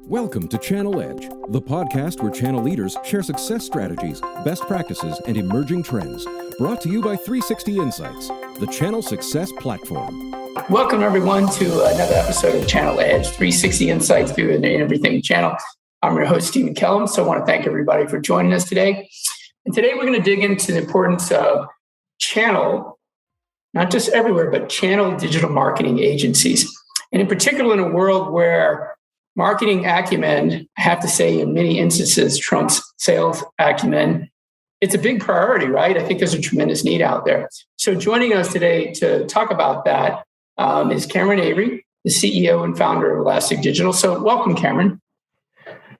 Welcome to Channel Edge, the podcast where channel leaders share success strategies, best practices, and emerging trends. Brought to you by 360 Insights, the channel success platform. Welcome, everyone, to another episode of Channel Edge, 360 Insights through an Everything channel. I'm your host, Stephen Kellum, so I want to thank everybody for joining us today. And today we're going to dig into the importance of channel, not just everywhere, but channel digital marketing agencies. And in particular, in a world where marketing acumen, I have to say, in many instances, trumps sales acumen. It's a big priority, right? I think there's a tremendous need out there. So joining us today to talk about that is Cameron Avery, the CEO and founder of Elastic Digital. So welcome, Cameron.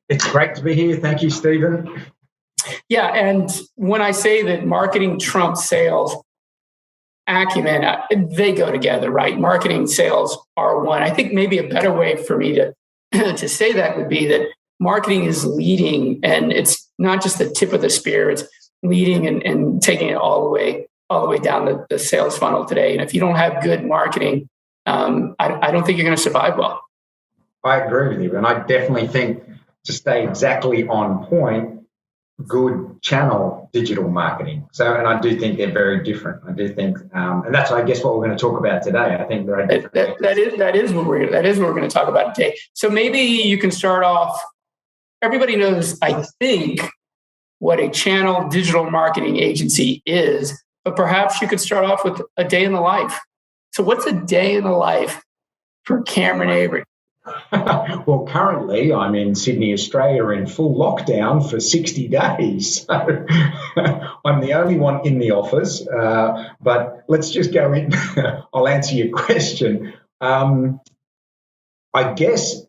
It's great to be here. Thank you, Stephen. Yeah, and when I say that marketing trumps sales acumen, they go together, right? Marketing sales are one. I think maybe a better way for me to say that would be that marketing is leading, and it's not just the tip of the spear, it's leading and taking it all the way down the sales funnel today. And if you don't have good marketing, I don't think you're going to survive well. I agree with you. And I definitely think, to stay exactly on point, good channel digital marketing. So, and I do think they're very different. I do think, and that's, I guess, what we're going to talk about today. I think there are different. That is what we're going to talk about today. So maybe you can start off. Everybody knows, I think, what a channel digital marketing agency is, but perhaps you could start off with a day in the life. So, what's a day in the life for Cameron Avery? Well, currently I'm in Sydney, Australia, in full lockdown for 60 days. So I'm the only one in the office, but let's just go in. I'll answer your question. I guess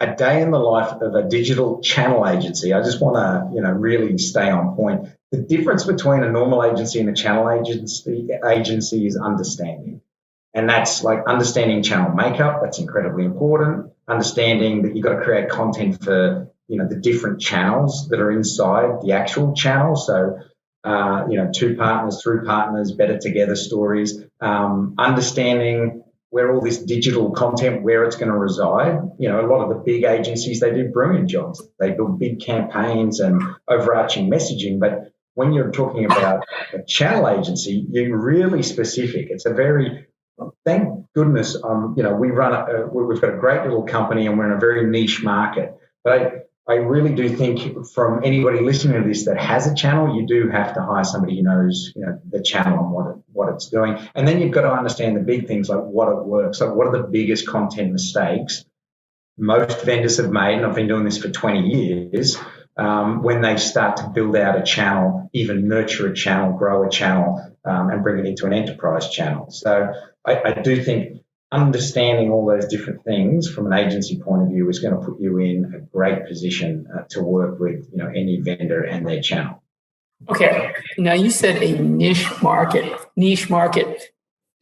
a day in the life of a digital channel agency. I just want to, really stay on point. The difference between a normal agency and a channel agency is understanding. And that's like understanding channel makeup. That's incredibly important. Understanding that you've got to create content for, the different channels that are inside the actual channel. So, to partners, through partners, better together stories. Understanding where all this digital content, where it's going to reside. A lot of the big agencies, they do brilliant jobs. They build big campaigns and overarching messaging. But when you're talking about a channel agency, you're really specific. It's a very Thank goodness, we've got a great little company and we're in a very niche market. But I really do think, from anybody listening to this that has a channel, you do have to hire somebody who knows, the channel and what it's doing. And then you've got to understand the big things, like what it works. Like, what are the biggest content mistakes most vendors have made? And I've been doing this for 20 years. When they start to build out a channel, even nurture a channel, grow a channel, and bring it into an enterprise channel. So I do think understanding all those different things from an agency point of view is going to put you in a great position to work with, any vendor and their channel. Okay. Now, you said a niche market,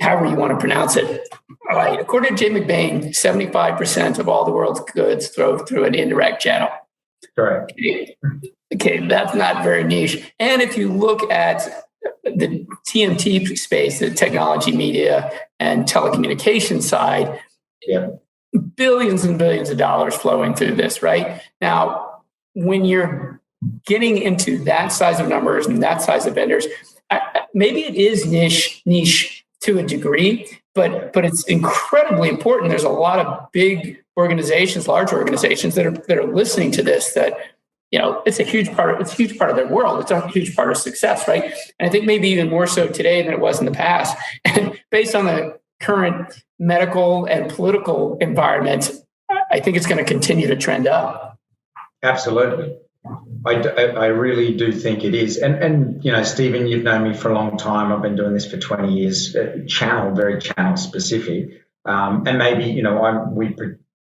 however you want to pronounce it. All right. According to Jay McBain, 75% of all the world's goods flow through an indirect channel. Correct. Okay, that's not very niche. And if you look at the TMT space, the technology, media, and telecommunications side, billions and billions of dollars flowing through this, right? Now, when you're getting into that size of numbers and that size of vendors, maybe it is niche to a degree, but it's incredibly important. There's a lot of big organizations, large organizations that are listening to this, that it's a huge part of their world. It's a huge part of success, right? And I think maybe even more so today than it was in the past. And based on the current medical and political environment, I think it's going to continue to trend up. Absolutely. I really do think it is. And Stephen, you've known me for a long time. I've been doing this for 20 years, very channel specific. And maybe, we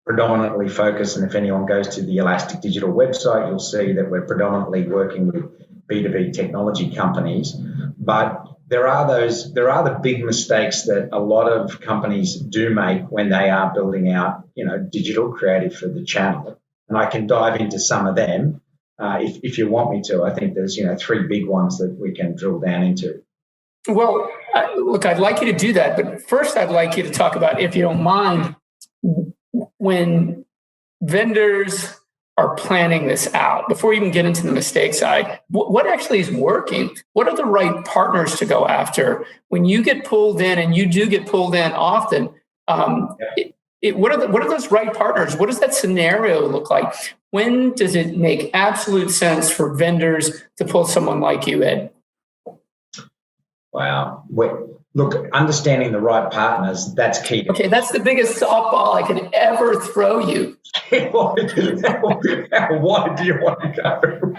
predominantly focus, and if anyone goes to the Elastic Digital website, you'll see that we're predominantly working with B2B technology companies. But there are the big mistakes that a lot of companies do make when they are building out, digital creative for the channel. And I can dive into some of them if you want me to. I think there's, three big ones that we can drill down into. Well, look, I'd like you to do that. But first, I'd like you to talk about, if you don't mind, when vendors are planning this out, before you even get into the mistake side, what actually is working? What are the right partners to go after? When you get pulled in, and you do get pulled in often, what are those right partners? What does that scenario look like? When does it make absolute sense for vendors to pull someone like you in? Wow. Look, understanding the right partners, that's key. Okay, that's the biggest softball I could ever throw you. How wide do you want to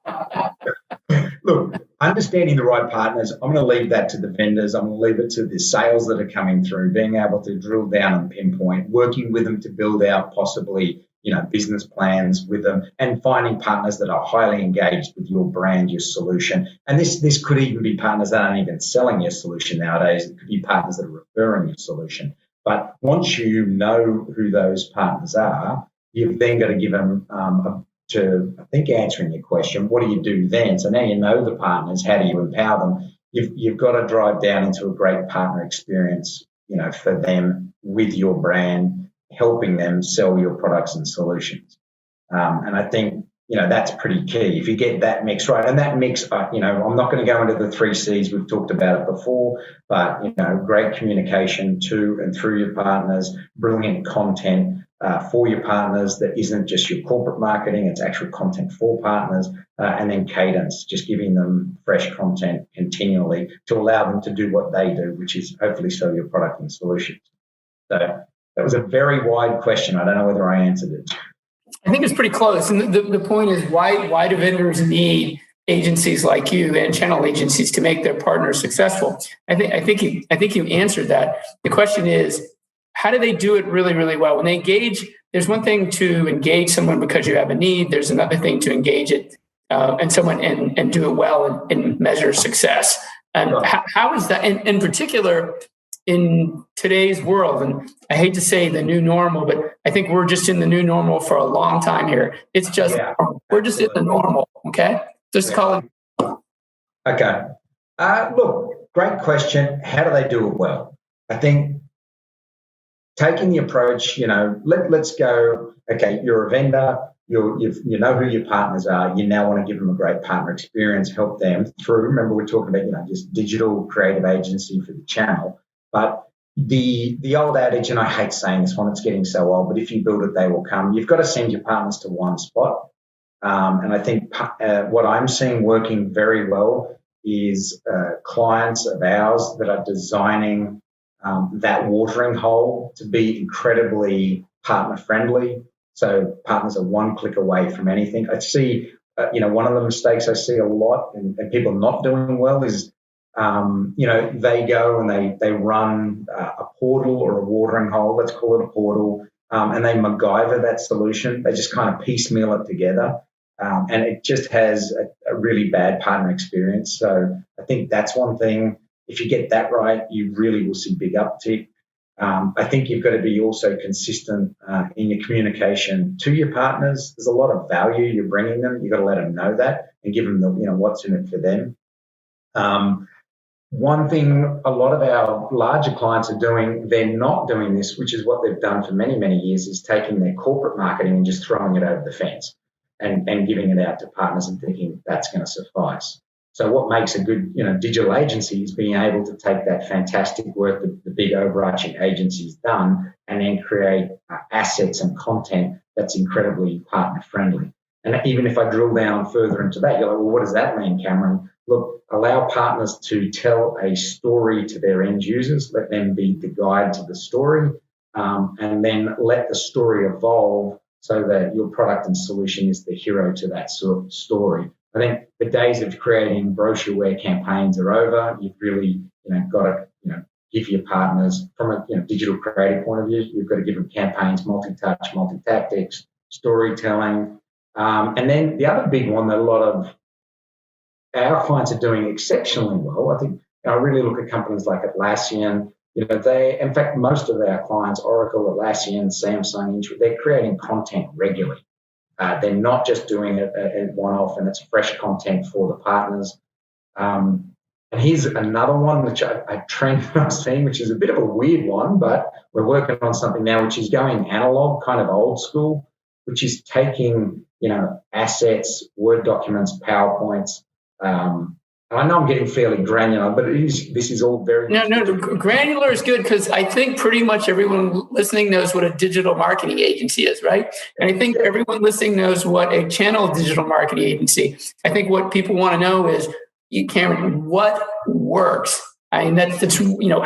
go? Look, understanding the right partners, I'm going to leave that to the vendors. I'm going to leave it to the sales that are coming through, being able to drill down and pinpoint, working with them to build out possibly, business plans with them, and finding partners that are highly engaged with your brand, your solution. And this could even be partners that aren't even selling your solution nowadays. It could be partners that are referring your solution. But once you know who those partners are, you've then got to give them answering your question, what do you do then? So now you know the partners, how do you empower them? You've got to drive down into a great partner experience, for them with your brand, helping them sell your products and solutions. And I think, that's pretty key. If you get that mix right, and that mix, I'm not going to go into the 3 C's. We've talked about it before, but, great communication to and through your partners, brilliant content for your partners that isn't just your corporate marketing, it's actual content for partners, and then cadence, just giving them fresh content continually to allow them to do what they do, which is hopefully sell your product and solutions. So that was a very wide question. I don't know whether I answered it. I think it's pretty close. And the point is, why do vendors need agencies like you and channel agencies to make their partners successful? I think you answered that. The question is, how do they do it really, really well? When they engage, there's one thing to engage someone because you have a need. There's another thing to engage it and someone and do it well and measure success. And how is that in particular in today's world? And I hate to say the new normal, but I think we're just in the new normal for a long time here. It's just, we're just in the normal. Okay. Just call it. Okay. Look, great question. How do they do it well? I think taking the approach, let's go, okay, you're a vendor, you know who your partners are, you now want to give them a great partner experience, help them through, remember we're talking about, just digital creative agency for the channel, but the old adage, and I hate saying this one, it's getting so old, but if you build it, they will come. You've got to send your partners to one spot. And I think what I'm seeing working very well is clients of ours that are designing that watering hole to be incredibly partner friendly. So partners are one click away from anything. I see, one of the mistakes I see a lot and people not doing well is, they go and they run a portal or a watering hole, let's call it a portal, and they MacGyver that solution. They just kind of piecemeal it together. And it just has a really bad partner experience. So I think that's one thing. If you get that right, you really will see big uptick. I think you've got to be also consistent in your communication to your partners. There's a lot of value you're bringing them. You've got to let them know that and give them what's in it for them. One thing a lot of our larger clients are doing, they're not doing this, which is what they've done for many, many years, is taking their corporate marketing and just throwing it over the fence and giving it out to partners and thinking that's going to suffice. So what makes a good, digital agency is being able to take that fantastic work that the big overarching agency's done and then create assets and content that's incredibly partner friendly. And even if I drill down further into that, you're like, well, what does that mean, Cameron? Look, allow partners to tell a story to their end users, let them be the guide to the story, and then let the story evolve so that your product and solution is the hero to that sort of story. I think the days of creating brochureware campaigns are over. You've really, got to, give your partners from a digital creative point of view. You've got to give them campaigns, multi-touch, multi-tactics, storytelling, and then the other big one that a lot of our clients are doing exceptionally well. I think I really look at companies like Atlassian. In fact, most of our clients, Oracle, Atlassian, Samsung, they're creating content regularly. They're not just doing it at one-off, and it's fresh content for the partners. And here's another one which a trend I'm seeing, which is a bit of a weird one, but we're working on something now which is going analog, kind of old school, which is taking, assets, Word documents, PowerPoints. And I know I'm getting fairly granular, but this is all very... No, granular is good because I think pretty much everyone listening knows what a digital marketing agency is, right? And I think everyone listening knows what a channel digital marketing agency. I think what people want to know is, Cameron, what works? I mean, that's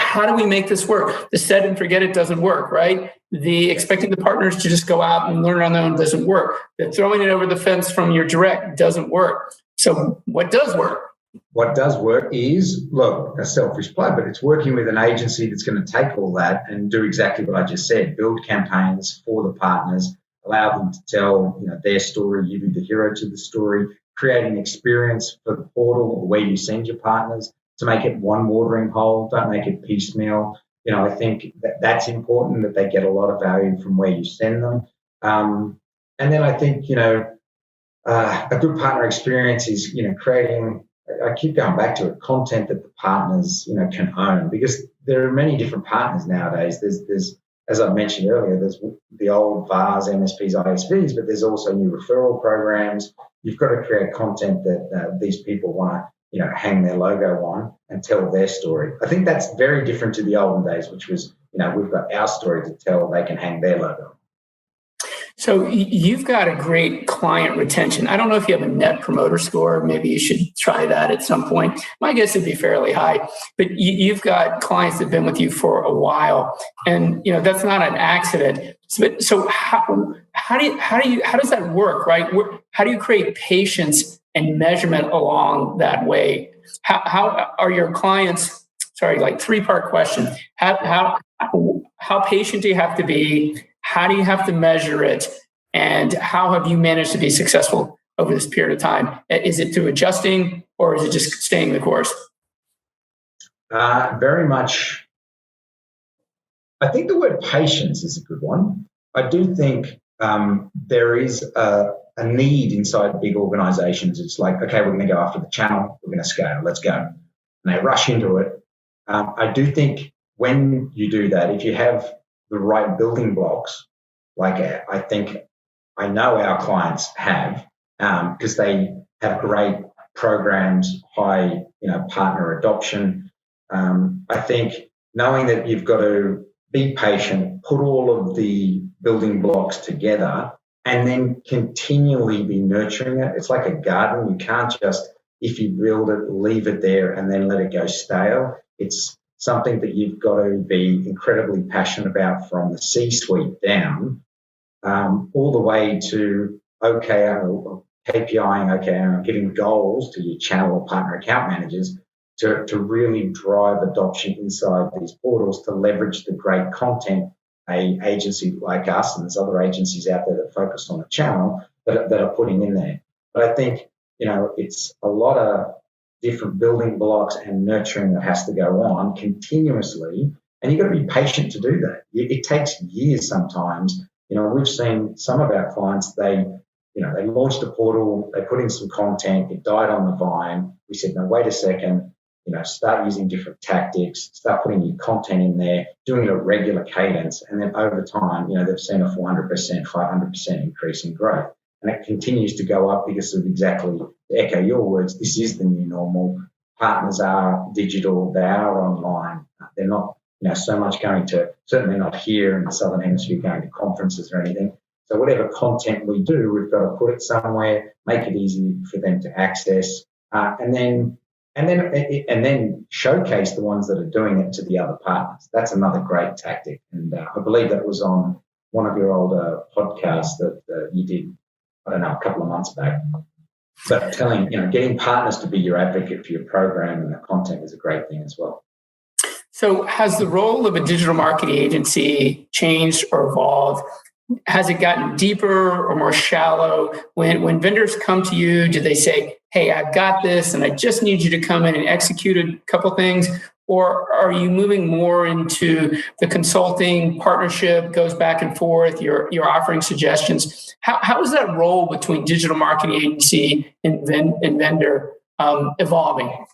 how do we make this work? The set and forget it doesn't work, right? The expecting the partners to just go out and learn on their own doesn't work. The throwing it over the fence from your direct doesn't work. So what does work? What does work is, look, a selfish play, but it's working with an agency that's going to take all that and do exactly what I just said, build campaigns for the partners, allow them to tell their story, you be the hero to the story, create an experience for the portal or where you send your partners to make it one watering hole, don't make it piecemeal. I think that's important, that they get a lot of value from where you send them. And then I think, a good partner experience is, creating, I keep going back to it, content that the partners, can own, because there are many different partners nowadays. There's, as I mentioned earlier, there's the old VARs, MSPs, ISVs, but there's also new referral programs. You've got to create content that these people want to, hang their logo on and tell their story. I think that's very different to the olden days, which was, we've got our story to tell, they can hang their logo. So you've got a great client retention. I don't know if you have a net promoter score. Maybe you should try that at some point. My guess would be fairly high, but you've got clients that have been with you for a while, and that's not an accident. So how does that work, right? How do you create patience and measurement along that way? How are your clients? Sorry, like three-part question. How patient do you have to be? How do you have to measure it? And how have you managed to be successful over this period of time? Is it through adjusting, or is it just staying the course? Very much. I think the word patience is a good one. I do think there is a need inside big organizations. It's like, okay, we're going to go after the channel. We're going to scale. Let's go. And they rush into it. I do think when you do that, if you have the right building blocks, like I know our clients have, because they have great programs, high partner adoption. I think knowing that you've got to be patient, put all of the building blocks together, and then continually be nurturing it. It's like a garden. You can't just, if you build it, leave it there and then let it go stale. It's something that you've got to be incredibly passionate about from the C-suite down, all the way to, KPIing, giving goals to your channel or partner account managers to really drive adoption inside these portals, to leverage the great content a agency like us, and there's other agencies out there that focus on the channel that are putting in there. But I think, it's a lot of different building blocks and nurturing that has to go on continuously. And you've got to be patient to do that. It takes years sometimes. We've seen some of our clients, they launched a portal, they put in some content, it died on the vine. We said, no, wait a second, start using different tactics, start putting your content in there, doing it at regular cadence. And then over time, they've seen a 400%, 500% increase in growth. And it continues to go up because of exactly, to echo your words, this is the new normal. Partners are digital, they are online. They're not, so much going to, certainly not here in the Southern Hemisphere, going to conferences or anything. So whatever content we do, we've got to put it somewhere, make it easy for them to access, and then showcase the ones that are doing it to the other partners. That's another great tactic. And I believe that was on one of your older podcasts that you did, I don't know, a couple of months back. But getting partners to be your advocate for your program and the content is a great thing as well. So has the role of a digital marketing agency changed or evolved? Has it gotten deeper or more shallow? When vendors come to you, do they say, hey, I've got this and I just need you to come in and execute a couple things? Or are you moving more into the consulting partnership, goes back and forth, you're offering suggestions? How is that role between digital marketing agency and vendor evolving?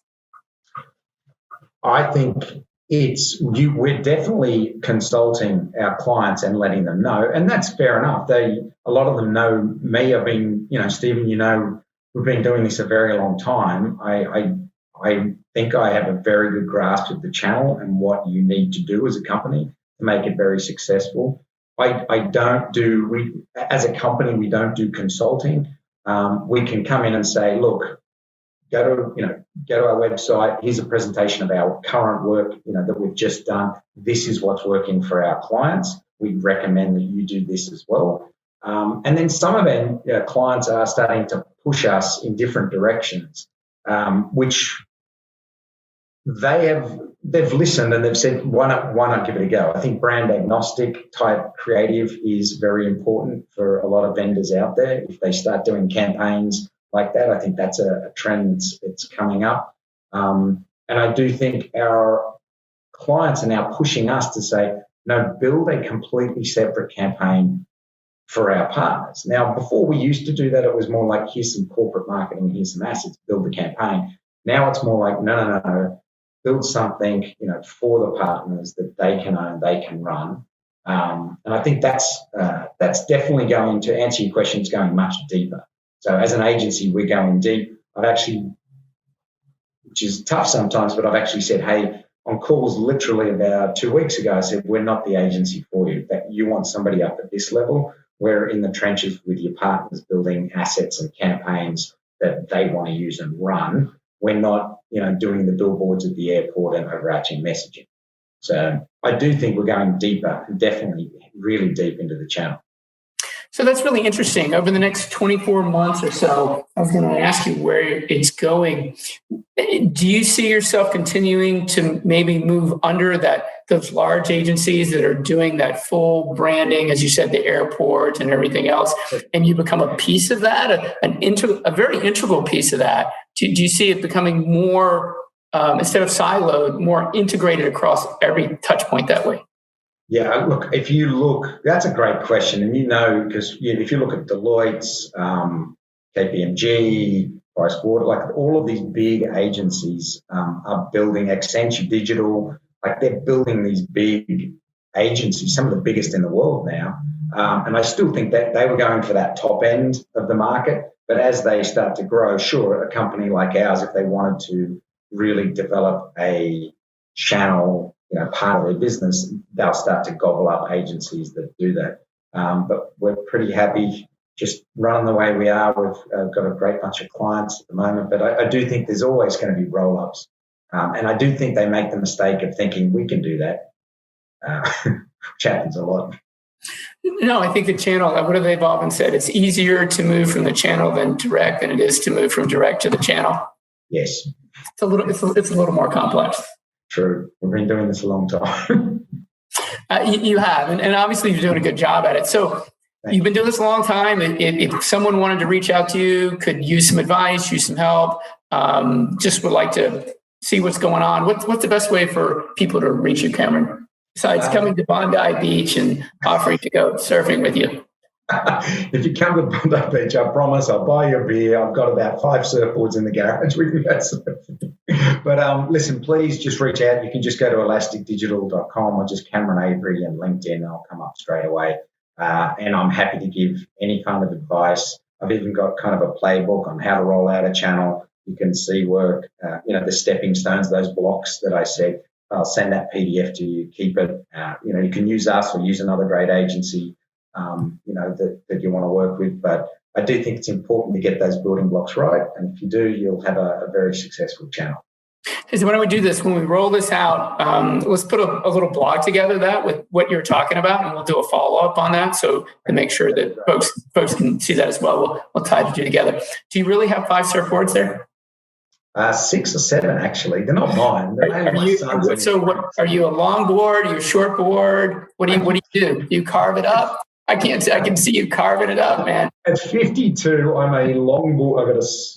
I think we're definitely consulting our clients and letting them know, and that's fair enough. A lot of them know me. I've been, Stephen, we've been doing this a very long time. I think I have a very good grasp of the channel and what you need to do as a company to make it very successful. As a company, we don't do consulting. We can come in and say, look, go to our website. Here's a presentation of our current work, that we've just done. This is what's working for our clients. We recommend that you do this as well. And then some of our clients are starting to push us in different directions, which they've listened and they've said, why not give it a go? I think brand agnostic type creative is very important for a lot of vendors out there. If they start doing campaigns like that, I think that's a trend that's coming up. And I do think our clients are now pushing us to say, no, build a completely separate campaign for our partners. Now, before we used to do that, it was more like, here's some corporate marketing, here's some assets, build the campaign. Now it's more like, no. Build something, for the partners that they can own, they can run. And I think that's definitely going to answer your question. It's going much deeper. So as an agency, we're going deep. Which is tough sometimes, but I've actually said, hey, on calls literally about 2 weeks ago, I said, we're not the agency for you. That you want somebody up at this level. We're in the trenches with your partners building assets and campaigns that they want to use and run. We're not, doing the billboards at the airport and overarching messaging. So I do think we're going deeper, definitely really deep into the channel. So that's really interesting. Over the next 24 months or so, I was going to ask you where it's going. Do you see yourself continuing to maybe move under those large agencies that are doing that full branding, as you said, the airport and everything else, and you become a piece of that, a very integral piece of that? Do you see it becoming more, instead of siloed, more integrated across every touch point that way? Yeah, look, that's a great question. And because if you look at Deloitte's, KPMG, Pricewaterhouse, like all of these big agencies are building Accenture Digital, like they're building these big agencies, some of the biggest in the world now. And I still think that they were going for that top end of the market. But as they start to grow, sure, a company like ours, if they wanted to really develop a channel, part of their business, they'll start to gobble up agencies that do that. But we're pretty happy just running the way we are. We've got a great bunch of clients at the moment, but I do think there's always going to be roll-ups. And I do think they make the mistake of thinking we can do that, which happens a lot. No, I think the channel, what have they often said? It's easier to move from the channel than it is to move from direct to the channel. Yes. It's a little more complex. True. We've been doing this a long time. You have, and obviously you're doing a good job at it. So you've been doing this a long time. If someone wanted to reach out to you, could use some advice, use some help, just would like to see what's going on, what's the best way for people to reach you, Cameron, besides coming to Bondi Beach and offering to go surfing with you? If you come to Bondi Beach, I promise I'll buy you a beer. I've got about 5 surfboards in the garage. We can go surfing. But listen, please just reach out. You can just go to elasticdigital.com or just Cameron Avery and LinkedIn. I'll come up straight away. And I'm happy to give any kind of advice. I've even got kind of a playbook on how to roll out a channel. You can see work, the stepping stones, those blocks that I said. I'll send that PDF to you. Keep it. You can use us or use another great agency, that you want to work with. But I do think it's important to get those building blocks right. And if you do, you'll have a very successful channel. So why don't we do this? When we roll this out, let's put a little blog together with what you're talking about, and we'll do a follow-up on that. So to make sure that folks can see that as well, we'll tie the two together. Do you really have 5 surfboards there? 6 or 7, actually. They're not mine. They're are you a longboard? Are you a shortboard? What do you do? Do you carve it up? I can see you carving it up, man. At 52, I'm a longboard. I've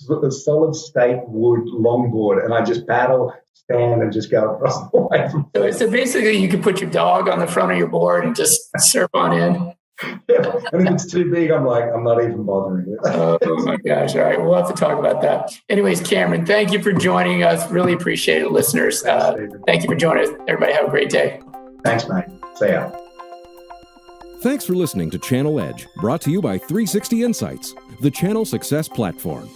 got a solid state wood longboard, and I just paddle, stand, and just go across the way. So basically, you can put your dog on the front of your board and just surf on in. Yeah. And if it's too big, I'm not even bothering with it. Oh my gosh. All right. We'll have to talk about that. Anyways, Cameron, thank you for joining us. Really appreciate it, listeners. Thank you for joining us. Everybody have a great day. Thanks, mate. See ya. Thanks for listening to Channel Edge, brought to you by 360 Insights, the channel success platform.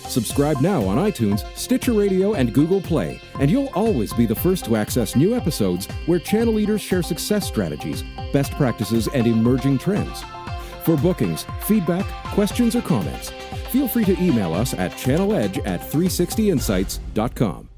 Subscribe now on iTunes, Stitcher Radio, and Google Play, and you'll always be the first to access new episodes where channel leaders share success strategies, best practices, and emerging trends. For bookings, feedback, questions, or comments, feel free to email us at channeledge@360insights.com.